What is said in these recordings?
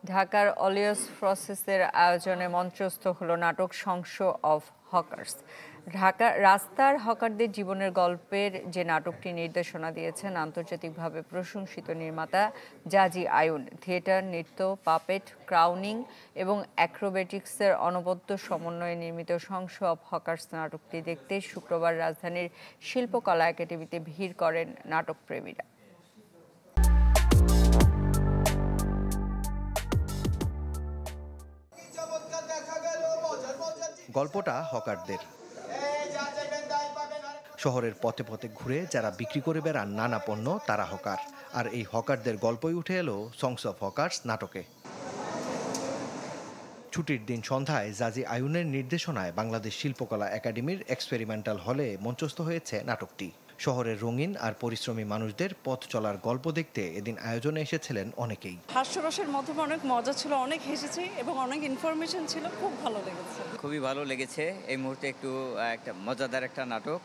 ঢাকার অলিয়স প্রসেসের আয়োজনে মঞ্চস্থ হলো নাটক সংস অফ হকার্স। ঢাকা রাস্তার হকারদের জীবনের গল্পের যে নাটকটি নির্দেশনা দিয়েছেন আন্তর্জাতিকভাবে প্রশংসিত নির্মাতা জাজি আয়ুন। থিয়েটার, নৃত্য, পাপেট, ক্রাউনিং এবং অ্যাক্রোবেটিক্সের অনবদ্য সমন্বয়ে নির্মিত সংস অফ হকার্স নাটকটি দেখতে শুক্রবার রাজধানীর শিল্পকলা একাডেমিতে ভিড় করেন নাটকপ্রেমীরা। গল্পটা হকারদের, শহরের পথে পথে ঘুরে যারা বিক্রি করে বেড়ান নানা পণ্য তারা হকার। আর এই হকারদের গল্পই উঠে এলো সংস অফ হকার্স নাটকে। ছুটির দিন সন্ধ্যায় জাজি আয়ুনের নির্দেশনায় বাংলাদেশ শিল্পকলা একাডেমির এক্সপেরিমেন্টাল হলে মঞ্চস্থ হয়েছে নাটকটি। শহরের রঙিন আর পরিশ্রমী মানুষদের পথ চলার গল্প দেখতে এদিন আয়োজনে এসেছিলেন অনেকেই। হাস্যরসের মাধ্যমে অনেক মজা ছিল, অনেক হেসেছি এবং অনেক ইনফরমেশন ছিল, খুব ভালো লেগেছে। খুবই ভালো লেগেছে। এই মুহূর্তে একটা মজাদার একটা নাটক,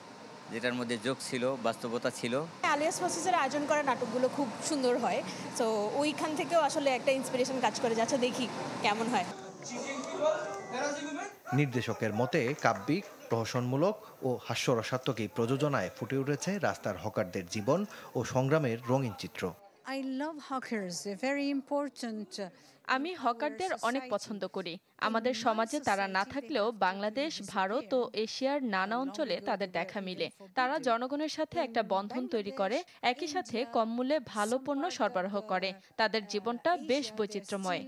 যেটার মধ্যে যোগ ছিল, বাস্তবতা ছিল। আলিয়াস প্রসেসের আয়োজন করা নাটকগুলো খুব সুন্দর হয়, তো ওইখান থেকেও আসলে একটা ইন্সপিরেশন কাজ করে যাচ্ছে, দেখি কেমন হয়। নির্দেশকের মতে কাব্যিক, প্রহসনমূলক ও হাস্যরসাত্মক এই প্রযোজনায় ফুটে উঠেছে রাস্তার হকারদের জীবন ও সংগ্রামের রঙিন চিত্র। আমি হকারদের অনেক পছন্দ করি। আমাদের সমাজে তারা না থাকলেও বাংলাদেশ, ভারত ও এশিয়ার নানা অঞ্চলে তাদের দেখা মিলে। তারা জনগণের সাথে একটা বন্ধন তৈরি করে, একই সাথে কম মূল্যে ভালো পণ্য সরবরাহ করে। তাদের জীবনটা বেশ বৈচিত্র্যময়।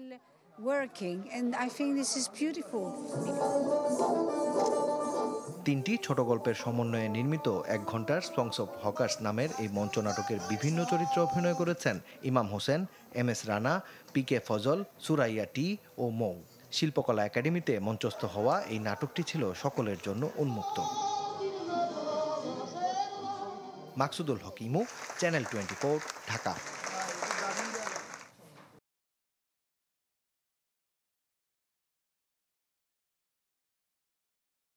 তিনটি ছোট গল্পের সমন্বয়ে নির্মিত 1 ঘন্টার সংস অফ হকার্স নামের এই মঞ্চনাটকের বিভিন্ন চরিত্রে অভিনয় করেছেন ইমাম হোসেন, MS রানা, PK ফজল, সুরাইয়া টি ও মৌ। শিল্পকলা একাডেমিতে মঞ্চস্থ হওয়া এই নাটকটি ছিল সকলের জন্য উন্মুক্ত। মাকসুদুল হক ইমু, চ্যানেল 24, ঢাকা।